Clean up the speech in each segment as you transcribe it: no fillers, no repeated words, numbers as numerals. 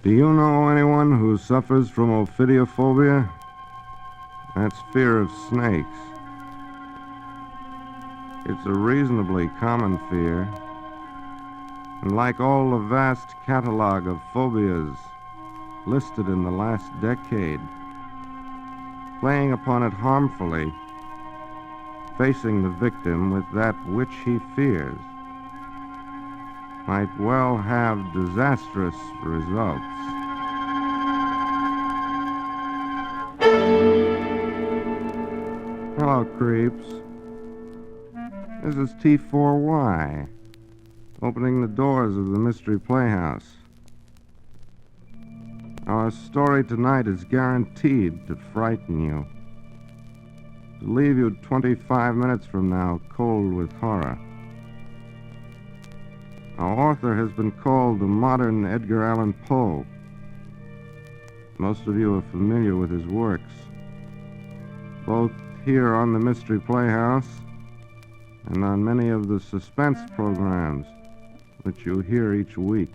Do you know anyone who suffers from ophidiophobia? That's fear of snakes. It's a reasonably common fear, and like all the vast catalog of phobias listed in the last decade, playing upon it harmfully, facing the victim with that which he fears, might well have disastrous results. Hello, creeps. This is T4Y, opening the doors of the Mystery Playhouse. Our story tonight is guaranteed to frighten you, to leave you 25 minutes from now cold with horror. Our author has been called the modern Edgar Allan Poe. Most of you are familiar with his works, both here on the Mystery Playhouse and on many of the suspense programs which you hear each week.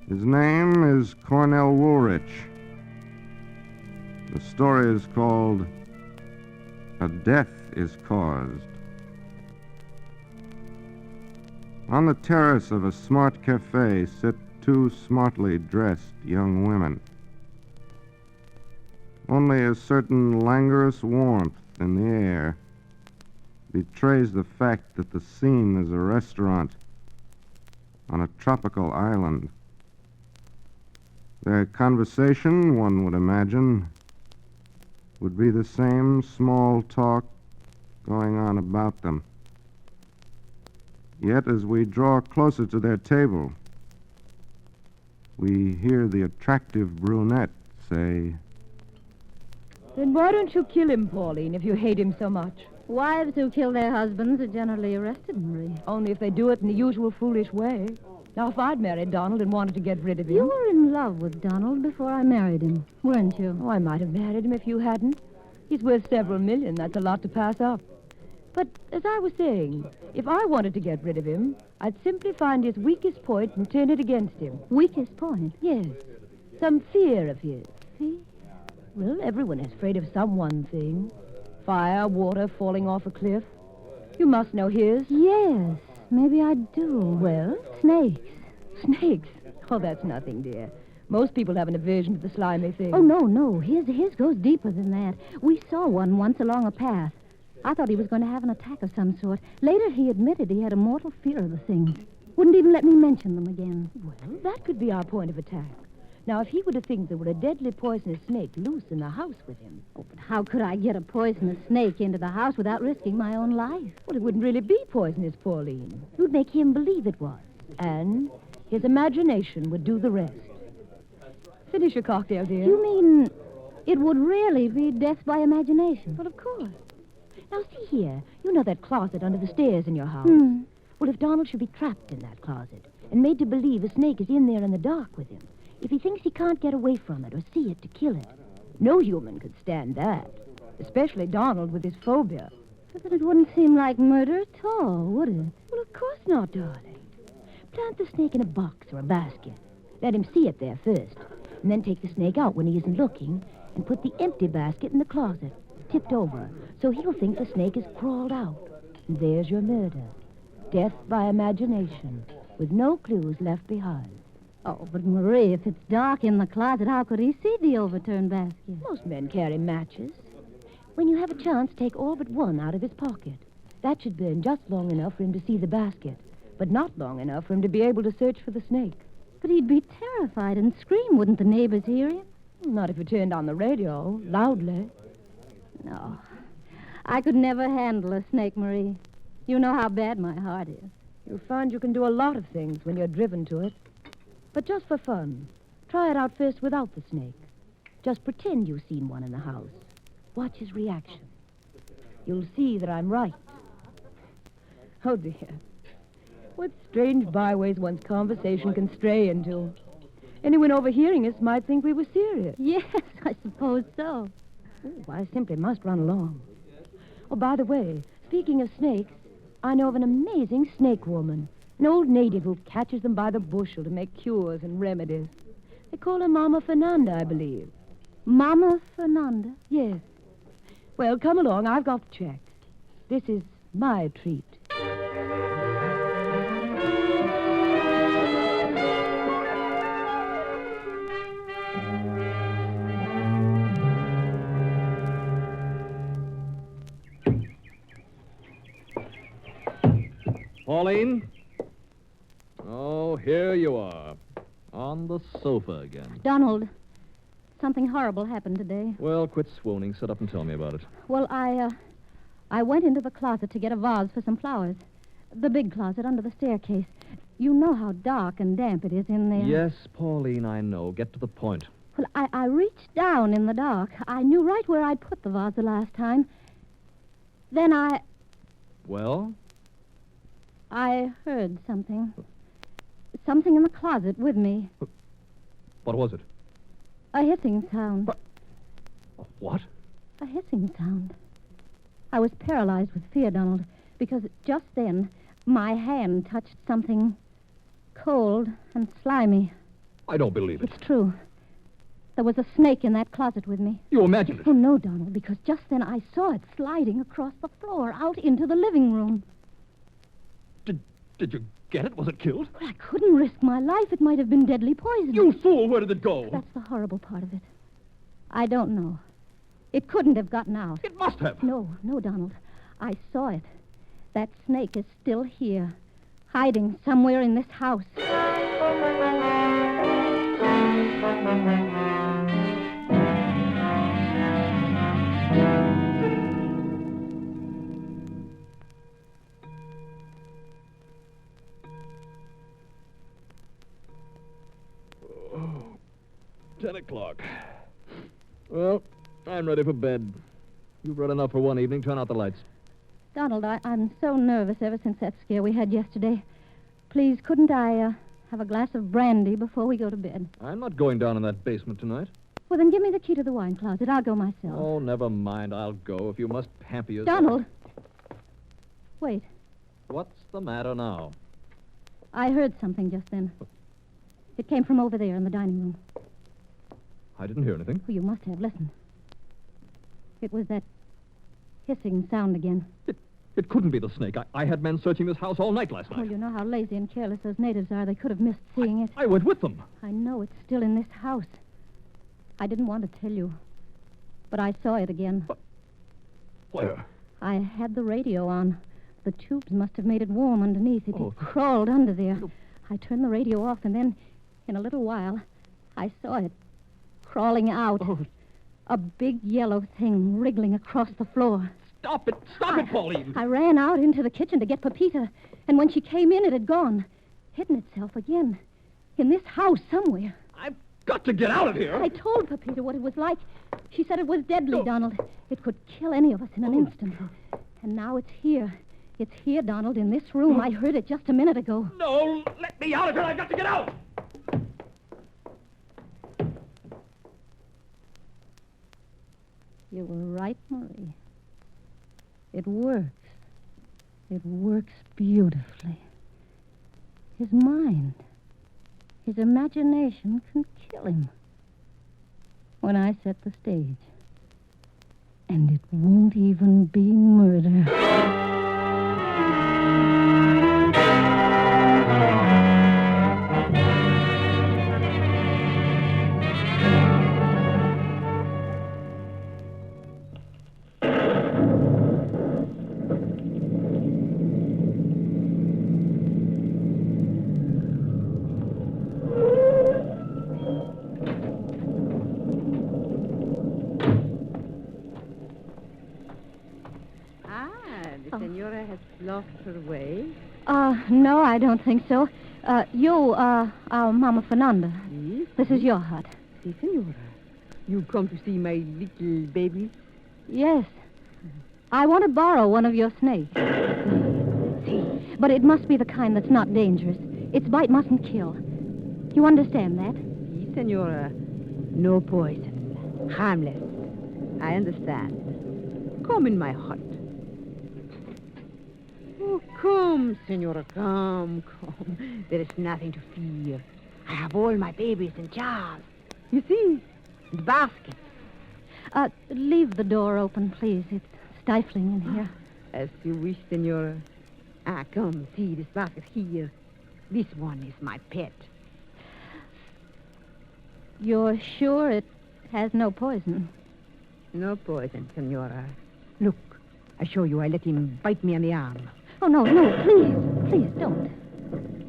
His name is Cornell Woolrich. The story is called A Death is Caused. On the terrace of a smart cafe sit two smartly dressed young women. Only a certain languorous warmth in the air betrays the fact that the scene is a restaurant on a tropical island. Their conversation, one would imagine, would be the same small talk going on about them. Yet, as we draw closer to their table, we hear the attractive brunette say, "Then why don't you kill him, Pauline, if you hate him so much?" Wives who kill their husbands are generally arrested, Marie. Only if they do it in the usual foolish way. Now, if I'd married Donald and wanted to get rid of him... You were in love with Donald before I married him, weren't you? Oh, I might have married him if you hadn't. He's worth several million. That's a lot to pass up. But, as I was saying, if I wanted to get rid of him, I'd simply find his weakest point and turn it against him. Weakest point? Yes. Some fear of his. See? Well, everyone is afraid of some one thing. Fire, water, falling off a cliff. You must know his. Yes, maybe I do. Well? Snakes. Snakes? Oh, that's nothing, dear. Most people have an aversion to the slimy thing. Oh, no. His goes deeper than that. We saw one once along a path. I thought he was going to have an attack of some sort. Later, he admitted he had a mortal fear of the things. Wouldn't even let me mention them again. Well, that could be our point of attack. Now, if he were to think there were a deadly poisonous snake loose in the house with him... Oh, but how could I get a poisonous snake into the house without risking my own life? Well, it wouldn't really be poisonous, Pauline. It would make him believe it was. And his imagination would do the rest. Finish your cocktail, dear. You mean it would really be death by imagination? Well, of course. Now, see here. You know that closet under the stairs in your house? Well, if Donald should be trapped in that closet and made to believe a snake is in there in the dark with him, if he thinks he can't get away from it or see it to kill it, no human could stand that, especially Donald with his phobia. But then it wouldn't seem like murder at all, would it? Well, of course not, darling. Plant the snake in a box or a basket. Let him see it there first, and then take the snake out when he isn't looking and put the empty basket in the closet, tipped over, so he'll think the snake has crawled out. And there's your murder. Death by imagination, with no clues left behind. Oh, but Marie, if it's dark in the closet, how could he see the overturned basket? Most men carry matches. When you have a chance, take all but one out of his pocket. That should burn just long enough for him to see the basket, but not long enough for him to be able to search for the snake. But he'd be terrified and scream. Wouldn't the neighbors hear him? Not if you turned on the radio, loudly. No. I could never handle a snake, Marie. You know how bad my heart is. You'll find you can do a lot of things when you're driven to it. But just for fun, try it out first without the snake. Just pretend you've seen one in the house. Watch his reaction. You'll see that I'm right. Oh, dear. What strange byways one's conversation can stray into. Anyone overhearing us might think we were serious. Yes, I suppose so. Oh, I simply must run along. Oh, by the way, speaking of snakes, I know of an amazing snake woman. An old native who catches them by the bushel to make cures and remedies. They call her Mama Fernanda, I believe. Mama Fernanda? Yes. Well, come along. I've got the check. This is my treat. Pauline? Oh, here you are. On the sofa again. Donald, something horrible happened today. Well, quit swooning. Sit up and tell me about it. Well, I went into the closet to get a vase for some flowers. The big closet under the staircase. You know how dark and damp it is in there. Yes, Pauline, I know. Get to the point. Well, I reached down in the dark. I knew right where I'd put the vase the last time. Then Well? I heard something. Something in the closet with me. What was it? A hissing sound. What? A hissing sound. I was paralyzed with fear, Donald, because just then my hand touched something cold and slimy. I don't believe it. It's true. There was a snake in that closet with me. You imagined it. Oh, no, Donald, because just then I saw it sliding across the floor out into the living room. Did you get it? Was it killed? Well, I couldn't risk my life. It might have been deadly poison. You fool! Where did it go? That's the horrible part of it. I don't know. It couldn't have gotten out. It must have. No, Donald. I saw it. That snake is still here, hiding somewhere in this house. Oh, 10 o'clock. Well, I'm ready for bed. You've read enough for one evening. Turn out the lights. Donald, I'm so nervous ever since that scare we had yesterday. Please, couldn't I have a glass of brandy before we go to bed? I'm not going down in that basement tonight. Well, then give me the key to the wine closet. I'll go myself. Oh, never mind. I'll go if you must pamper yourself. Donald! Wait. What's the matter now? I heard something just then. It came from over there in the dining room. I didn't hear anything. Oh, you must have. Listen. It was that hissing sound again. It couldn't be the snake. I had men searching this house all night last Oh, night. you know how lazy and careless those natives are. They could have missed seeing it. I went with them. I know it's still in this house. I didn't want to tell you, but I saw it again. Where? I had the radio on. The tubes must have made it warm underneath. It Oh. crawled under there. I turned the radio off, and then, in a little while, I saw it crawling out. Oh. A big yellow thing wriggling across the floor. Stop it. Stop it, Pauline. I ran out into the kitchen to get Pepita, and when she came in, it had gone. Hidden itself again. In this house somewhere. I've got to get out of here. I told Pepita what it was like. She said it was deadly, No. Donald. It could kill any of us in an instant. And now it's here. It's here, Donald, in this room. I heard it just a minute ago. No, let me out of here. I've got to get out. You were right, Marie. It works. It works beautifully. His mind, his imagination can kill him. When I set the stage. And it won't even be murder. The senora has lost her way. No, I don't think so. You, our Mama Fernanda. Yes? This is your hut. Si, senora. You come to see my little baby? Yes. I want to borrow one of your snakes. Si. But it must be the kind that's not dangerous. Its bite mustn't kill. You understand that? Si, senora. No poison. Harmless. I understand. Come in my hut. Oh, Come, Senora, come. There is nothing to fear. I have all my babies in jars. You see, the basket. Leave the door open, please. It's stifling in here. As you wish, Senora. Come, see this basket here. This one is my pet. You're sure it has no poison? No poison, Senora. Look, I show you. I let him bite me on the arm. Oh, no, please don't.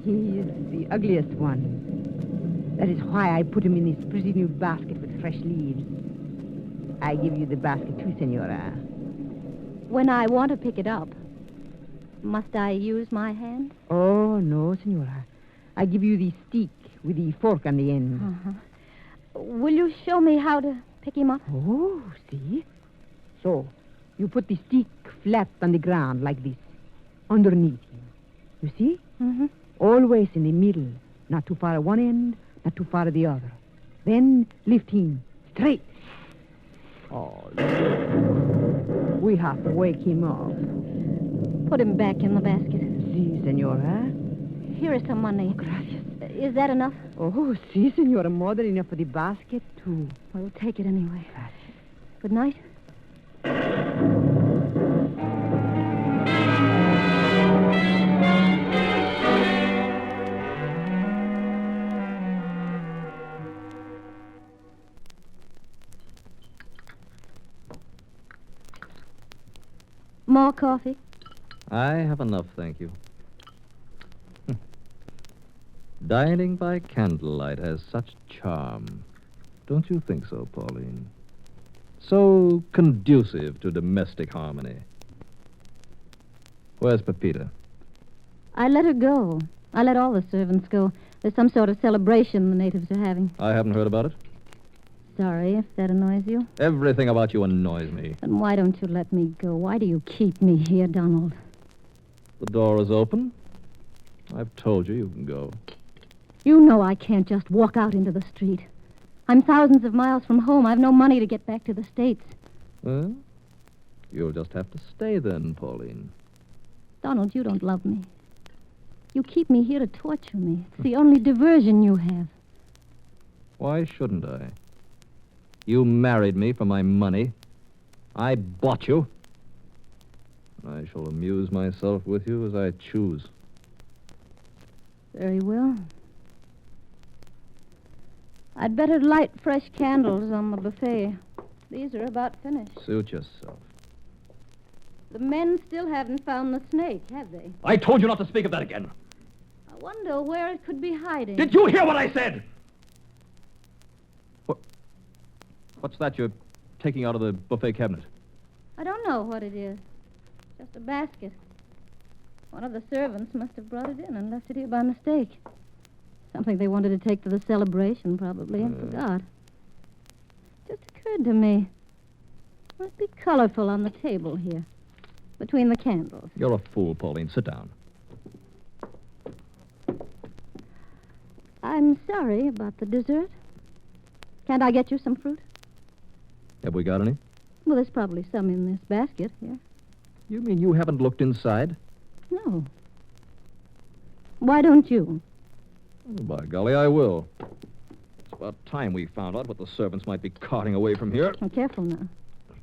He is the ugliest one. That is why I put him in this pretty new basket with fresh leaves. I give you the basket too, Senora. When I want to pick it up, must I use my hand? Oh, no, Senora. I give you the stick with the fork on the end. Uh-huh. Will you show me how to pick him up? Oh, see? So, you put the stick flat on the ground like this, underneath him. You see? Mm-hmm. Always in the middle, not too far at one end, not too far at the other. Then lift him straight. Oh, look. We have to wake him up. Put him back in the basket. Si, Senora. Here is some money. Gracias. Is that enough? Oh, si, Senora. More than enough for the basket, too. Well, take it anyway. Gracias. Good night. More coffee? I have enough, thank you. Dining by candlelight has such charm. Don't you think so, Pauline? So conducive to domestic harmony. Where's Pepita? I let her go. I let all the servants go. There's some sort of celebration the natives are having. I haven't heard about it. Sorry if that annoys you. Everything about you annoys me. Then why don't you let me go? Why do you keep me here, Donald? The door is open. I've told you can go. You know I can't just walk out into the street. I'm thousands of miles from home. I've no money to get back to the States. Well, you'll just have to stay then, Pauline. Donald, you don't love me. You keep me here to torture me. It's the only diversion you have. Why shouldn't I? You married me for my money. I bought you. I shall amuse myself with you as I choose. Very well. I'd better light fresh candles on the buffet. These are about finished. Suit yourself. The men still haven't found the snake, have they? I told you not to speak of that again. I wonder where it could be hiding. Did you hear what I said? What's that you're taking out of the buffet cabinet? I don't know what it is. Just a basket. One of the servants must have brought it in and left it here by mistake. Something they wanted to take to the celebration, probably, and forgot. Just occurred to me. Might be colorful on the table here, between the candles. You're a fool, Pauline. Sit down. I'm sorry about the dessert. Can't I get you some fruit? Have we got any? Well, there's probably some in this basket here. You mean you haven't looked inside? No. Why don't you? Oh, by golly, I will. It's about time we found out what the servants might be carting away from here. Oh, careful now.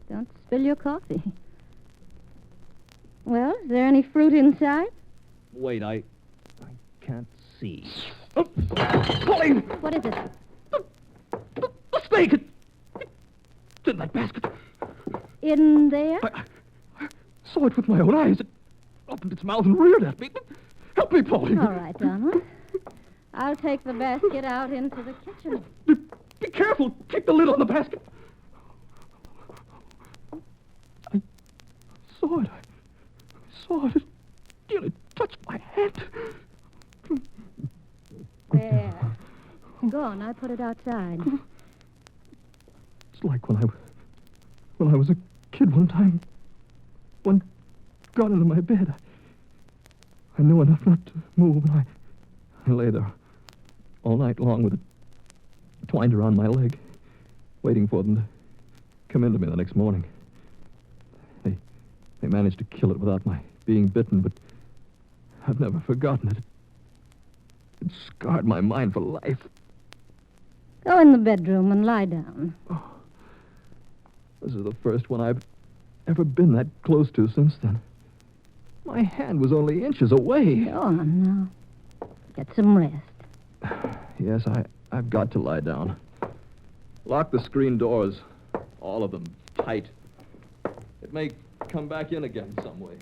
Don't spill your coffee. Well, is there any fruit inside? Wait, I can't see. Oh, Pauline! What is it? The snake! It's in that basket. In there? I saw it with my own eyes. It opened its mouth and reared at me. Help me, Pauline. All right, Donald. I'll take the basket out into the kitchen. Be careful. Keep the lid on the basket. I saw it. I saw it. It touched my hand. There. Go on, I'll put it outside. It's like when I was a kid one time. One got into my bed. I knew enough not to move, and I lay there all night long with it twined around my leg, waiting for them to come into me the next morning. They managed to kill it without my being bitten, but I've never forgotten it. It scarred my mind for life. Go in the bedroom and lie down. Oh, this is the first one I've ever been that close to since then. My hand was only inches away. Go on now. Get some rest. Yes, I've got to lie down. Lock the screen doors. All of them. Tight. It may come back in again some way.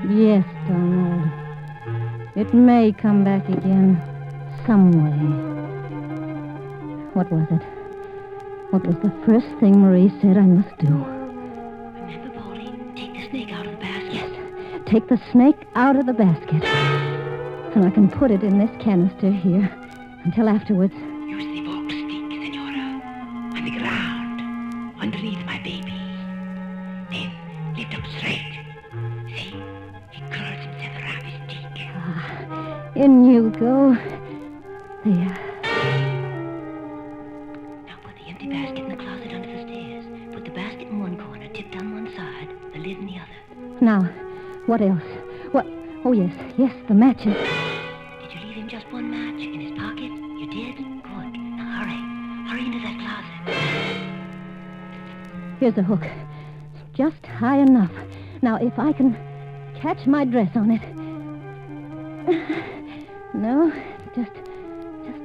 Yes, Donald. It may come back again some way. What was it? What was the first thing Marie said I must do? Remember, Polly, take the snake out of the basket. Yes, take the snake out of the basket. And I can put it in this canister here until afterwards. Use the box stick, Senora, on the ground, underneath my baby. Then lift up straight. See, he curls himself around his stick. Ah, in you go. There. Now put the empty basket in the closet under the stairs. Put the basket in one corner, tipped on one side, the lid in the other. Now, what else? What? Oh, yes, the matches. Did you leave him just one match in his pocket? You did? Good. Now hurry. Hurry into that closet. Here's a hook. Just high enough. Now, if I can catch my dress on it. No, just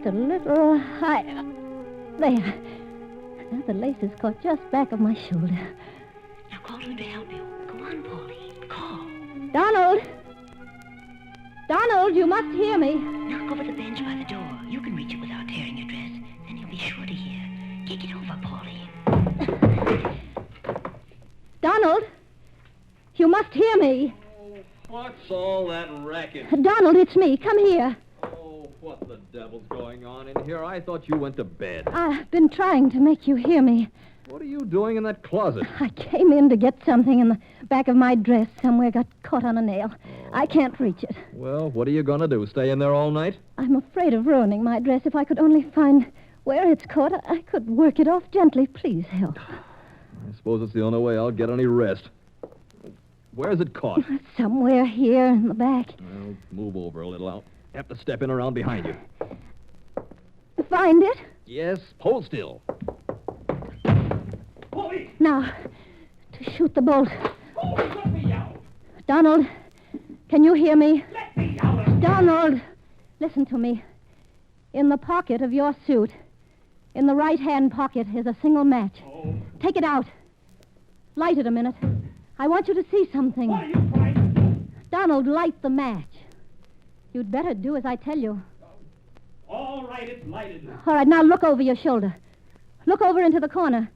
a little higher. There. Now the lace is caught just back of my shoulder. Now call to him to help you. Go on, Pauline. Call. Donald! Donald, you must hear me. Knock over the bench by the door. You can reach it without tearing your dress. Then you'll be sure to hear. Kick it over, Pauline. Donald! You must hear me. Oh, what's all that racket? Donald, it's me. Come here. Oh, what the devil's going on in here? I thought you went to bed. I've been trying to make you hear me. What are you doing in that closet? I came in to get something in the back of my dress. Somewhere got caught on a nail. I can't reach it. Well, what are you going to do? Stay in there all night? I'm afraid of ruining my dress. If I could only find where it's caught, I could work it off gently. Please help. I suppose it's the only way I'll get any rest. Where's it caught? Somewhere here in the back. Well, move over a little. I'll have to step in around behind you. Find it? Yes, hold still. Polly! Now, to shoot the bolt. Polly, let me out! Donald, can you hear me? Let me out! Donald, listen to me. In the pocket of your suit, in the right-hand pocket, is a single match. Oh. Take it out. Light it a minute. I want you to see something. What are you trying to do? Donald, light the match. You'd better do as I tell you. All right, it's lighted. All right, now look over your shoulder. Look over into the corner.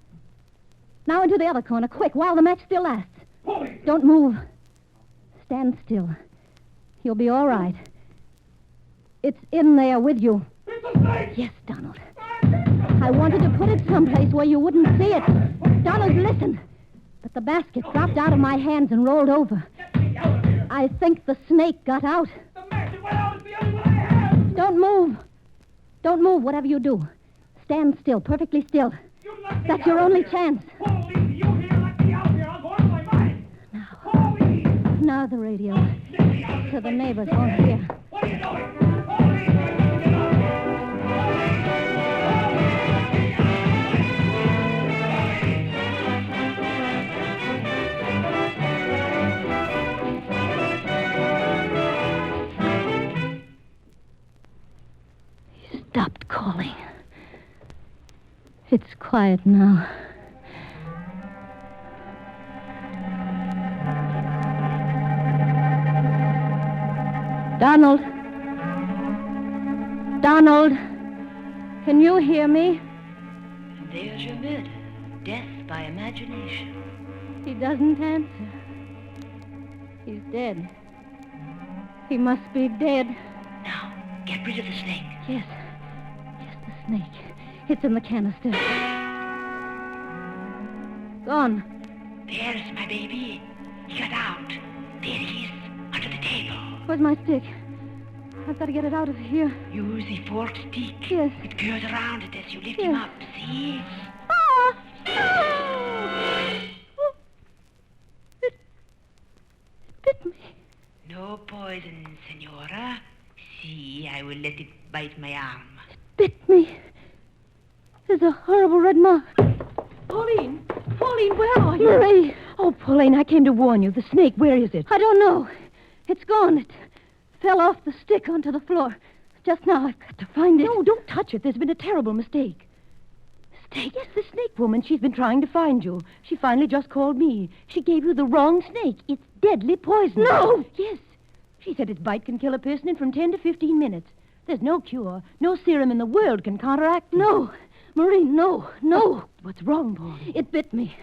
Now into the other corner, quick, while the match still lasts. Polly! Don't move. Stand still. You'll be all right. It's in there with you. It's a snake! Yes, Donald. I wanted to put it someplace where you wouldn't see it. Donald, listen. But the basket dropped out of my hands and rolled over. Get me out of here! I think the snake got out. The match that went out is the only one I have! Don't move. Don't move, whatever you do. Stand still, perfectly still. You let me That's out your of only here. chance. Polly, you here, let me out here. I'll go out of my mind. Now, Polly! now the radio. Let me out of this So the place. neighbors Go won't ahead. hear. What are you doing? Polly, get out of here! He stopped calling. It's quiet now. Donald. Donald. Can you hear me? And there's your murder. Death by imagination. He doesn't answer. He's dead. He must be dead. Now, get rid of the snake. Yes. Yes, the snake. It's in the canister. Gone. There's my baby. He got out. There he is, under the table. Where's my stick? I've got to get it out of here. Use the forked stick. Yes. It curls around it as you lift Yes. him up. See? Ah! poison, Senora. See, I will let it bite my arm. Bit me. There's a horrible red mark. Pauline! Pauline, where are you? Marie! Oh, Pauline, I came to warn you. The snake, where is it? I don't know. It's gone. It fell off the stick onto the floor. Just now, I've got to find it. No, don't touch it. There's been a terrible mistake. Snake? Yes, the snake woman. She's been trying to find you. She finally just called me. She gave you the wrong snake. It's deadly poison. No! Yes. She said its bite can kill a person in from 10 to 15 minutes. There's no cure. No serum in the world can counteract it. No. Marie, no. Oh, what's wrong, Pauline? It bit me.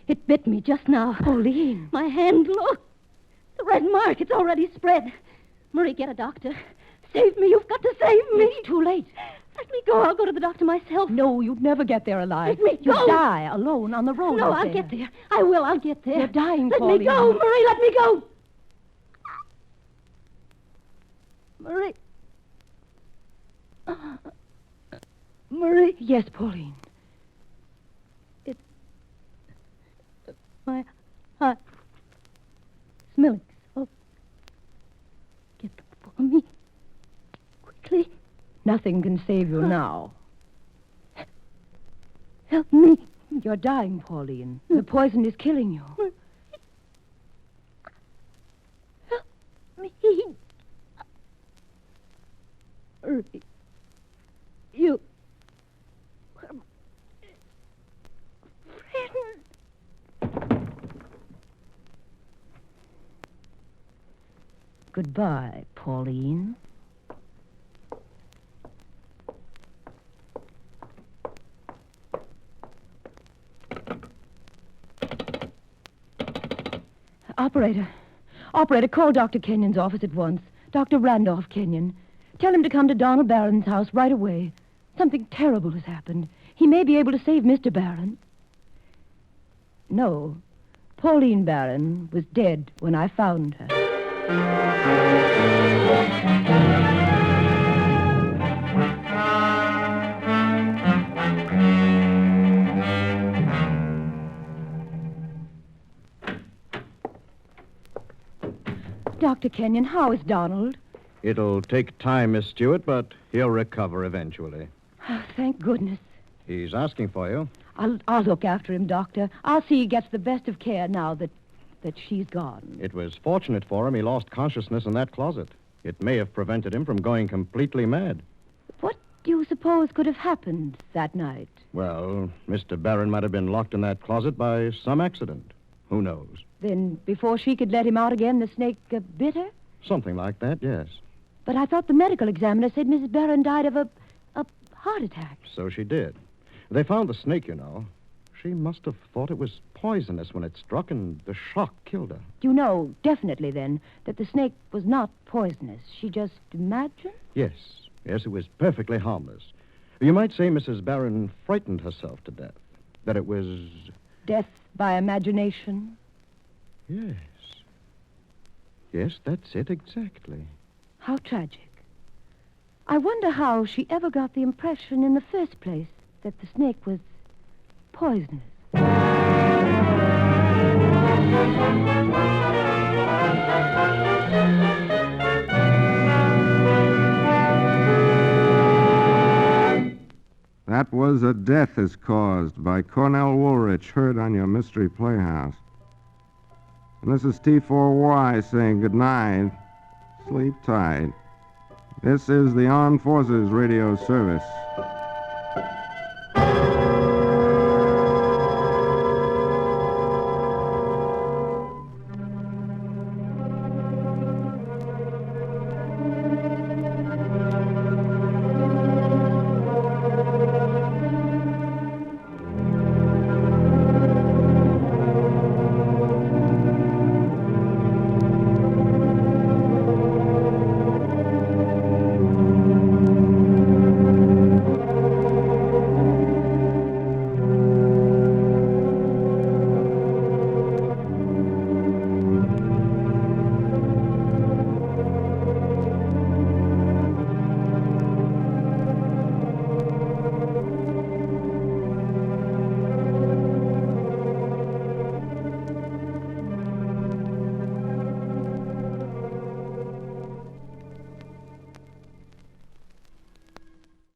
It bit me just now. Pauline. My hand, look. The red mark, it's already spread. Marie, get a doctor. Save me. You've got to save me. It's too late. Let me go. I'll go to the doctor myself. No, you'd never get there alive. Let me You'd go. die alone on the road. No, out I'll there. get there. I will. I'll get there. You're dying, Let Pauline. me go. Marie, let me go. Marie. Marie. Yes, Pauline. My heart. Smell it. Oh. Get for me. Quickly. Nothing can save you now. Help me. You're dying, Pauline. The poison is killing you. Help me. You. Friend. Goodbye, Pauline. Operator, call Dr. Kenyon's office at once. Dr. Randolph Kenyon. Tell him to come to Donald Barron's house right away. Something terrible has happened. He may be able to save Mr. Barron. No, Pauline Barron was dead when I found her. Dr. Kenyon, how is Donald? It'll take time, Miss Stewart, but he'll recover eventually. Oh, thank goodness. He's asking for you. I'll look after him, Doctor. I'll see he gets the best of care now that she's gone. It was fortunate for him he lost consciousness in that closet. It may have prevented him from going completely mad. What do you suppose could have happened that night? Well, Mr. Barron might have been locked in that closet by some accident. Who knows? Then, before she could let him out again, the snake bit her? Something like that, yes. But I thought the medical examiner said Mrs. Barron died of a heart attack. So she did. They found the snake, you know. She must have thought it was poisonous when it struck, and the shock killed her. You know, definitely, then, that the snake was not poisonous. She just imagined? Yes, it was perfectly harmless. You might say Mrs. Barron frightened herself to death. That it was... Death by imagination? Yes. Yes, that's it exactly. How tragic. I wonder how she ever got the impression in the first place that the snake was poisonous. That was A Death is Caused by Cornell Woolrich, heard on your Mystery Playhouse. And this is T4Y saying good night. Sleep tight. This is the Armed Forces Radio Service.